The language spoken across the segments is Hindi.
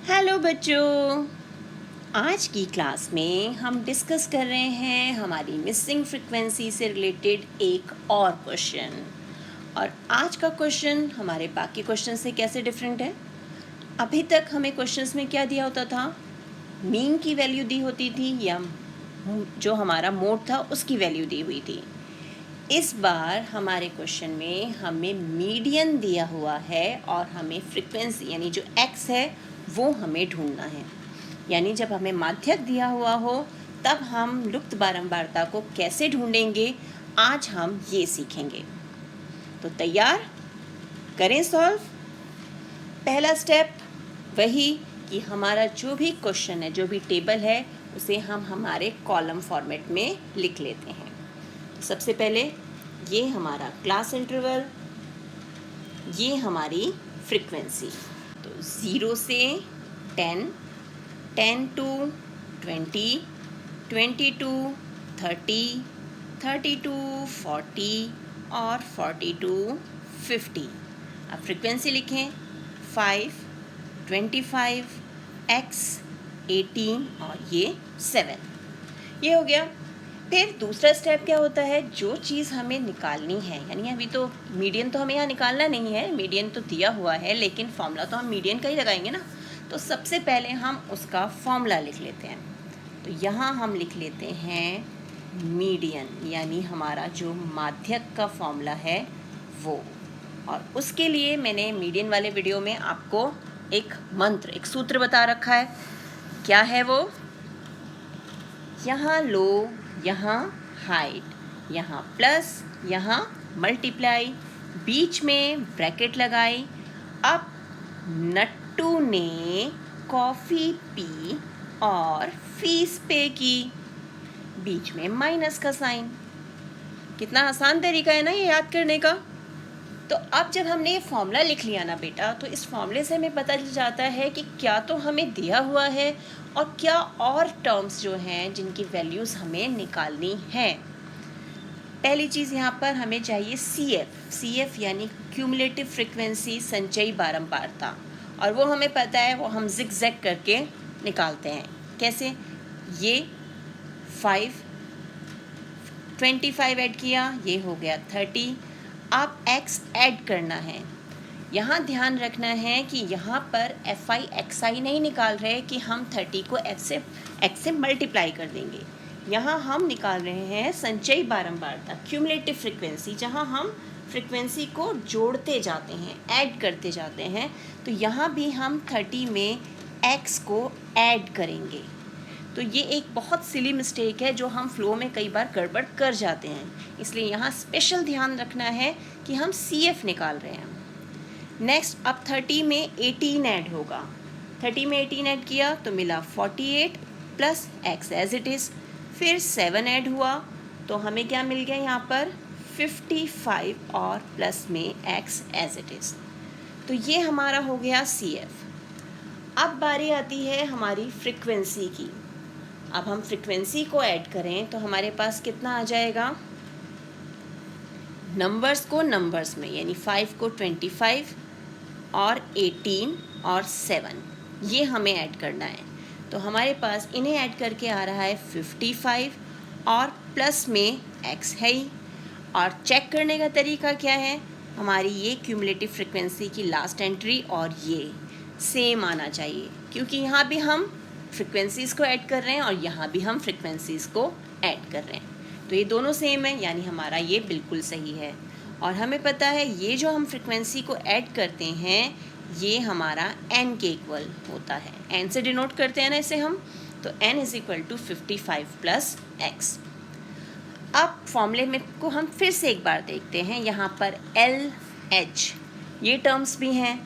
हेलो बच्चों, आज की क्लास में हम डिस्कस कर रहे हैं हमारी मिसिंग फ्रीक्वेंसी से रिलेटेड एक और क्वेश्चन। और आज का क्वेश्चन हमारे बाकी क्वेश्चन से कैसे डिफरेंट है। अभी तक हमें क्वेश्चंस में क्या दिया होता था, मीन की वैल्यू दी होती थी या जो हमारा मोड था उसकी वैल्यू दी हुई थी। इस बार हमारे क्वेश्चन में हमें मीडियन दिया हुआ है और हमें फ्रीक्वेंसी यानी जो एक्स है वो हमें ढूंढना है। यानी जब हमें माध्यक दिया हुआ हो तब हम लुप्त बारंबारता को कैसे ढूंढेंगे, आज हम ये सीखेंगे। तो तैयार, करें सॉल्व। पहला स्टेप वही कि हमारा जो भी क्वेश्चन है, जो भी टेबल है, उसे हम हमारे कॉलम फॉर्मेट में लिख लेते हैं। सबसे पहले ये हमारा क्लास इंटरवल, ये हमारी फ्रीक्वेंसी। तो 0 से 10, 10 to 20, 20 to 30, 30 to 40 और 40 to 50। अब फ्रीक्वेंसी लिखें 5, 25, x 18 और ये 7। ये हो गया। फिर दूसरा स्टेप क्या होता है, जो चीज़ हमें निकालनी है, यानी अभी तो मीडियन तो हमें यहाँ निकालना नहीं है, मीडियन तो दिया हुआ है, लेकिन फॉर्मूला तो हम मीडियन का ही लगाएंगे ना। तो सबसे पहले हम उसका फॉर्मूला लिख लेते हैं। तो यहाँ हम लिख लेते हैं मीडियन, यानी हमारा जो माध्यक का फॉर्मूला है वो। और उसके लिए मैंने मीडियन वाले वीडियो में आपको एक मंत्र, एक सूत्र बता रखा है। क्या है वो, यहाँ लो, यहाँ हाइट, यहाँ प्लस, यहाँ मल्टीप्लाई, बीच में ब्रैकेट लगाई। अब नट्टू ने कॉफ़ी पी और फीस पे की, बीच में माइनस का साइन। कितना आसान तरीका है ना ये याद करने का। तो अब जब हमने ये फॉर्मूला लिख लिया ना बेटा, तो इस फॉर्मूले से हमें पता चल जाता है कि क्या तो हमें दिया हुआ है और क्या और टर्म्स जो हैं जिनकी वैल्यूज़ हमें निकालनी है। पहली चीज़ यहाँ पर हमें चाहिए CF यानी क्यूमुलेटिव फ्रीक्वेंसी, संचयी बारंबारता। और वो हमें पता है, वो हम जिग-जैग करके निकालते हैं। कैसे, ये 5, 25 ऐड किया, ये हो गया 30। अब x ऐड करना है। यहाँ ध्यान रखना है कि यहाँ पर FI XI नहीं निकाल रहे कि हम 30 को x से मल्टीप्लाई कर देंगे। यहाँ हम निकाल रहे हैं संचयी बारंबारता, क्यूमुलेटिव फ्रीक्वेंसी, जहाँ हम फ्रीक्वेंसी को जोड़ते जाते हैं, ऐड करते जाते हैं। तो यहाँ भी हम 30 में x को ऐड करेंगे। तो ये एक बहुत सिली मिस्टेक है जो हम फ्लो में कई बार गड़बड़ कर जाते हैं, इसलिए यहाँ स्पेशल ध्यान रखना है कि हम CF निकाल रहे हैं। नेक्स्ट, अब 30 में 18 ऐड होगा। 30 में 18 ऐड किया तो मिला 48 plus x as it is. फिर 7 ऐड हुआ तो हमें क्या मिल गया यहाँ पर 55 और प्लस में x एज इट इज़। तो ये हमारा हो गया CF। अब बारी आती है हमारी फ्रीक्वेंसी की। अब हम फ्रीक्वेंसी को ऐड करें तो हमारे पास कितना आ जाएगा, नंबर्स को नंबर्स में, यानी 5 को 25 और 18 और 7, ये हमें ऐड करना है। तो हमारे पास इन्हें ऐड करके आ रहा है 55 और प्लस में x है ही। और चेक करने का तरीका क्या है, हमारी ये क्यूमुलेटिव फ्रीक्वेंसी की लास्ट एंट्री और ये सेम आना चाहिए, क्योंकि यहाँ भी हम फ्रीक्वेंसीज़ को ऐड कर रहे हैं और यहाँ भी हम फ्रीक्वेंसीज़ को ऐड कर रहे हैं। तो ये दोनों सेम है, यानी हमारा ये बिल्कुल सही है। और हमें पता है ये जो हम फ्रीक्वेंसी को ऐड करते हैं ये हमारा n के इक्वल होता है। n से डिनोट करते हैं ना इसे हम, तो n is equal to 55 plus x। अब फॉर्मूले में को हम फिर से एक बार देखते हैं। यहाँ पर LH ये टर्म्स भी हैं,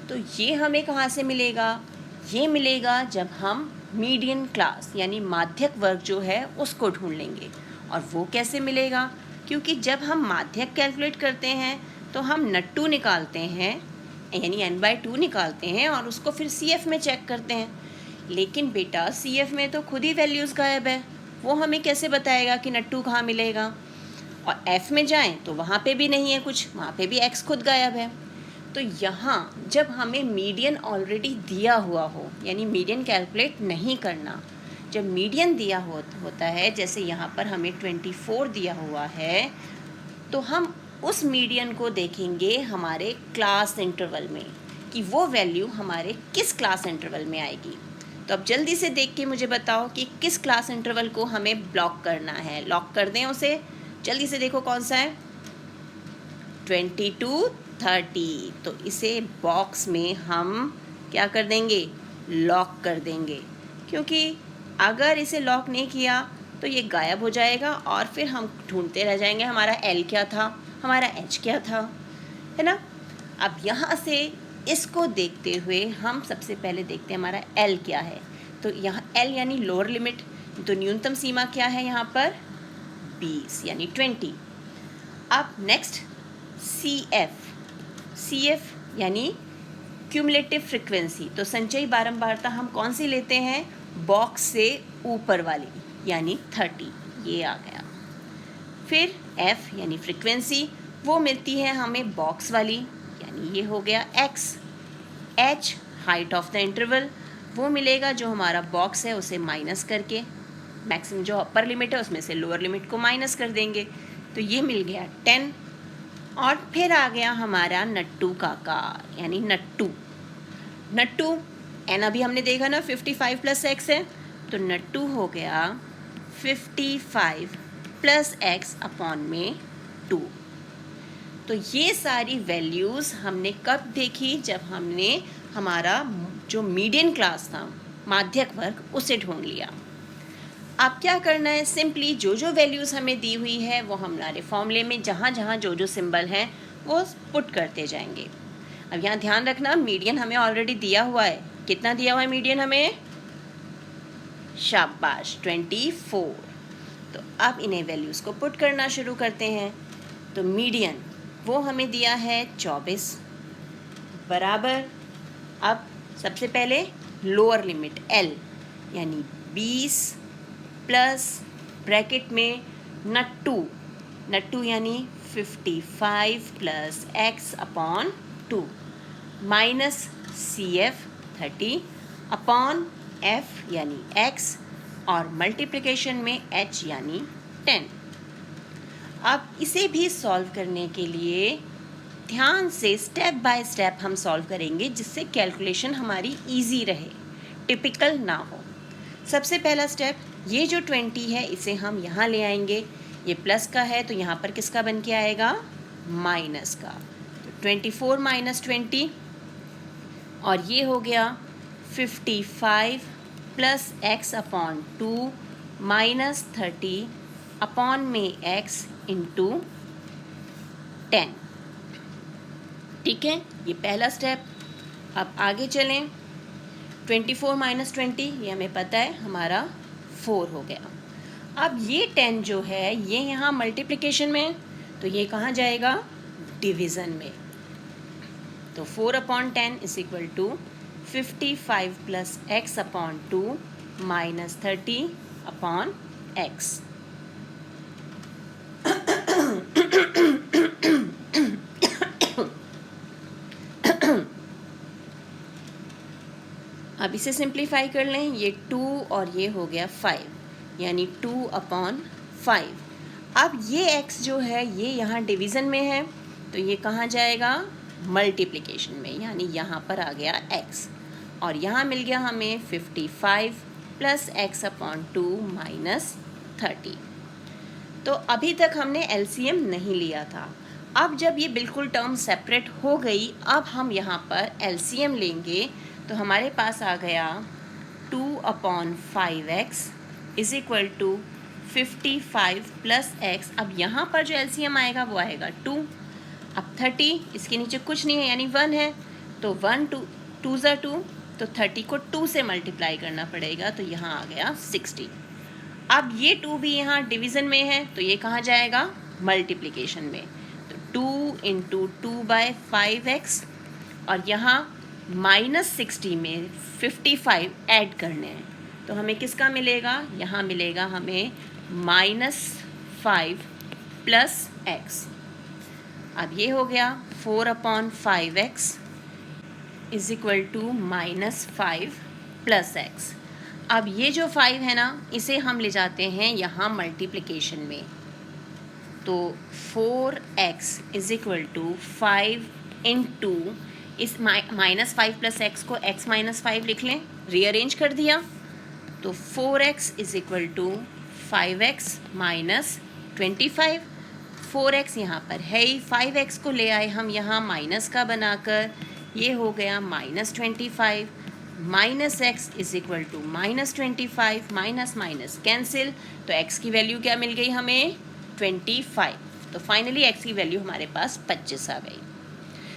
तो ये हमें कहाँ से मिलेगा, ये मिलेगा जब हम मीडियन क्लास यानी माध्यक वर्ग जो है उसको ढूंढ लेंगे। और वो कैसे मिलेगा, क्योंकि जब हम माध्यक कैलकुलेट करते हैं तो हम नट्टू निकालते हैं, यानी n/2 निकालते हैं और उसको फिर CF में चेक करते हैं। लेकिन बेटा CF में तो खुद ही वैल्यूज़ गायब है, वो हमें कैसे बताएगा कि नट्टू कहाँ मिलेगा। और F में जाएं तो वहाँ पे भी नहीं है कुछ, वहाँ पे भी x खुद गायब है। तो यहाँ जब हमें मीडियन ऑलरेडी दिया हुआ हो, यानी मीडियन कैलकुलेट नहीं करना, जब मीडियन दिया होता है, जैसे यहाँ पर हमें 24 दिया हुआ है, तो हम उस मीडियन को देखेंगे हमारे क्लास इंटरवल में कि वो वैल्यू हमारे किस क्लास इंटरवल में आएगी। तो अब जल्दी से देख के मुझे बताओ कि किस क्लास इंटरवल को हमें ब्लॉक करना है। लॉक कर दें उसे, जल्दी से देखो कौन सा है, 20 to 30। तो इसे बॉक्स में हम क्या कर देंगे, लॉक कर देंगे, क्योंकि अगर इसे लॉक नहीं किया तो ये गायब हो जाएगा और फिर हम ढूंढते रह जाएंगे हमारा एल क्या था, हमारा एच क्या था, है ना। अब यहाँ से इसको देखते हुए हम सबसे पहले देखते हैं हमारा एल क्या है। तो यहाँ एल यानी लोअर लिमिट, तो न्यूनतम सीमा क्या है यहाँ पर, 20 यानी 20। अब नेक्स्ट सी एफ यानी क्यूमुलेटिव फ्रिक्वेंसी। तो संचयी बारंबारता हम कौन सी लेते हैं, बॉक्स से ऊपर वाली, यानी 30, ये आ गया। फिर एफ यानी फ्रिक्वेंसी, वो मिलती है हमें बॉक्स वाली, यानी ये हो गया x. H height of the interval, वो मिलेगा जो हमारा बॉक्स है उसे माइनस करके, मैक्सिमम जो अपर लिमिट है उसमें से लोअर लिमिट को माइनस कर देंगे, तो ये मिल गया 10। और फिर आ गया हमारा नट्टू का आकार, यानी नट्टू एन अभी हमने देखा ना 55 प्लस एक्स है, तो नट्टू हो गया 55 प्लस एक्स अपॉन में 2। तो ये सारी वैल्यूज़ हमने कब देखी, जब हमने हमारा जो मीडियन क्लास था, माध्यक वर्ग, उसे ढूंढ लिया। अब क्या करना है, सिंपली जो जो वैल्यूज़ हमें दी हुई है वो हमारे फॉर्मूले में जहाँ जहाँ जो जो सिंबल हैं वो पुट करते जाएंगे। अब यहाँ ध्यान रखना, मीडियन हमें ऑलरेडी दिया हुआ है, कितना दिया हुआ है मीडियन हमें, शाबाश 24। तो अब इन्हें वैल्यूज़ को पुट करना शुरू करते हैं। तो मीडियन वो हमें दिया है 24 बराबर, अब सबसे पहले लोअर लिमिट एल यानी 20 प्लस ब्रैकेट में नट्टू यानी 55 plus x upon 2 minus C F 30 upon F यानी एक्स और मल्टीप्लिकेशन में एच यानी 10। अब इसे भी सॉल्व करने के लिए ध्यान से स्टेप बाय स्टेप हम सॉल्व करेंगे, जिससे कैलकुलेशन हमारी इजी रहे, टिपिकल ना हो। सबसे पहला स्टेप, ये जो 20 है इसे हम यहाँ ले आएंगे, ये प्लस का है तो यहाँ पर किसका बन के आएगा, माइनस का। तो 24 माइनस 20 और ये हो गया 55 plus x upon 2 minus 30 upon में एक्स इंटू 10। ठीक है, ये पहला स्टेप। अब आगे चलें, 24 माइनस 20 ये हमें पता है हमारा 4 हो गया। अब ये 10 जो है ये यहाँ मल्टीप्लिकेशन में, तो ये कहाँ जाएगा, डिवीज़न में। तो 4 upon 10 is equal to 55 plus x upon 2 minus 30 upon x. अब इसे सिंप्लीफाई कर लें, ये 2 और ये हो गया 5, यानी 2 अपॉन 5। अब ये x जो है ये यहाँ डिवीज़न में है, तो ये कहाँ जाएगा, मल्टीप्लिकेशन में, यानी यहाँ पर आ गया x और यहाँ मिल गया हमें 55 प्लस एक्स अपॉन 2 माइनस 30। तो अभी तक हमने LCM नहीं लिया था। अब जब ये बिल्कुल टर्म सेपरेट हो गई, अब हम यहाँ पर LCM लेंगे, तो हमारे पास आ गया 2 upon 5x is equal to 55 plus x. अब यहाँ पर जो LCM आएगा वो आएगा 2। अब 30 इसके नीचे कुछ नहीं है यानी 1 है, तो 1 2 ज़ा 2, तो 30 को 2 से मल्टीप्लाई करना पड़ेगा, तो यहाँ आ गया 60। अब ये 2 भी यहाँ डिवीज़न में है, तो ये कहाँ जाएगा, मल्टीप्लिकेशन में। तो 2 इंटू 2 बाई 5x और यहाँ माइनस 60 में 55 ऐड करने हैं, तो हमें किसका मिलेगा, यहाँ मिलेगा हमें -5 प्लस एक्स। अब ये हो गया 4/5x is equal to -5 + x। अब ये जो 5 है ना, इसे हम ले जाते हैं यहाँ मल्टीप्लिकेशन में, तो 4x is equal to 5 into इस -5 + x को x - 5 लिख लें, रीअरेंज कर दिया, तो 4x is equal to 5x - 25। 4x यहाँ पर है ही, 5x को ले आए हम यहाँ माइनस का बनाकर, ये हो गया -25 minus x is equal to -25, minus minus cancel, तो x की वैल्यू क्या मिल गई हमें 25। तो फाइनली x की वैल्यू हमारे पास 25 आ गई।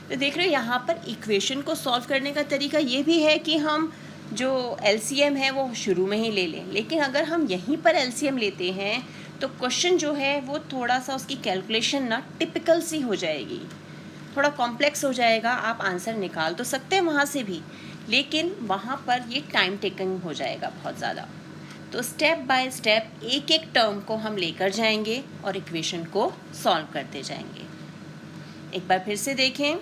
तो देख रहे हो यहाँ पर इक्वेशन को सॉल्व करने का तरीका ये भी है कि हम जो LCM है वो शुरू में ही ले लें, लेकिन अगर हम यहीं पर LCM लेते हैं तो क्वेश्चन जो है वो थोड़ा सा उसकी कैलकुलेशन ना टिपिकल सी हो जाएगी, थोड़ा कॉम्प्लेक्स हो जाएगा। आप आंसर निकाल तो सकते हैं वहाँ से भी, लेकिन वहाँ पर ये टाइम टेकिंग हो जाएगा बहुत ज़्यादा। तो स्टेप बाय स्टेप एक एक टर्म को हम लेकर जाएंगे और इक्वेशन को सॉल्व करते जाएंगे। एक बार फिर से देखें,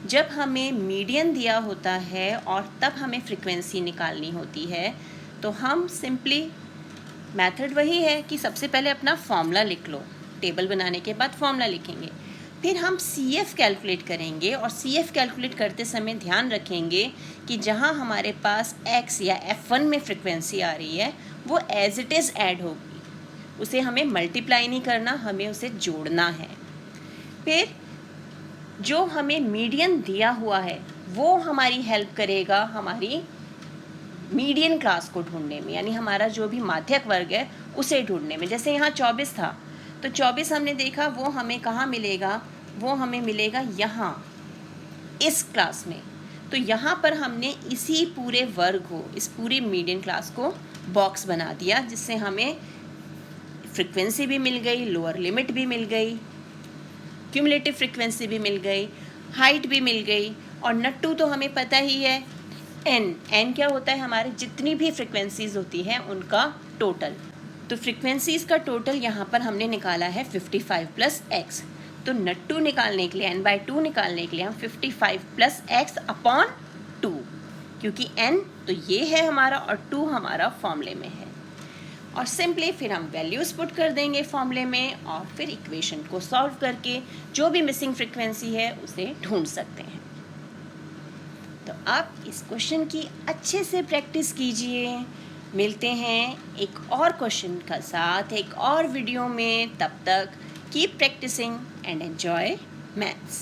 जब हमें मीडियन दिया होता है और तब हमें फ्रीक्वेंसी निकालनी होती है, तो हम सिंपली मेथड वही है कि सबसे पहले अपना फॉर्मूला लिख लो, टेबल बनाने के बाद फॉर्मूला लिखेंगे, फिर हम CF कैलकुलेट करेंगे और CF कैलकुलेट करते समय ध्यान रखेंगे कि जहाँ हमारे पास X या F1 में फ्रीक्वेंसी आ रही है वो एज इट इज़ ऐड होगी, उसे हमें मल्टीप्लाई नहीं करना, हमें उसे जोड़ना है। फिर जो हमें मीडियन दिया हुआ है वो हमारी हेल्प करेगा हमारी मीडियन क्लास को ढूंढने में, यानी हमारा जो भी माध्यक वर्ग है उसे ढूंढने में। जैसे यहाँ 24 था, तो 24 हमने देखा वो हमें कहाँ मिलेगा, वो हमें मिलेगा यहाँ इस क्लास में। तो यहाँ पर हमने इसी पूरे वर्ग को, इस पूरी मीडियन क्लास को बॉक्स बना दिया, जिससे हमें फ्रीक्वेंसी भी मिल गई, लोअर लिमिट भी मिल गई, क्यूमुलेटिव फ्रीक्वेंसी भी मिल गई, हाइट भी मिल गई, और नट्टू तो हमें पता ही है n क्या होता है, हमारे जितनी भी फ्रीक्वेंसीज होती हैं उनका टोटल। तो फ्रीक्वेंसीज का टोटल यहाँ पर हमने निकाला है 55 + x। तो नट्टू निकालने के लिए, n/2 निकालने के लिए हम 55 + x/2, क्योंकि n तो ये है हमारा और 2 हमारा फॉर्मूले में है, और सिंपली फिर हम वैल्यूज़ पुट कर देंगे फॉर्मूले में और फिर इक्वेशन को सॉल्व करके जो भी मिसिंग फ्रीक्वेंसी है उसे ढूंढ सकते हैं। तो आप इस क्वेश्चन की अच्छे से प्रैक्टिस कीजिए। मिलते हैं एक और क्वेश्चन का साथ एक और वीडियो में, तब तक keep practicing and enjoy maths.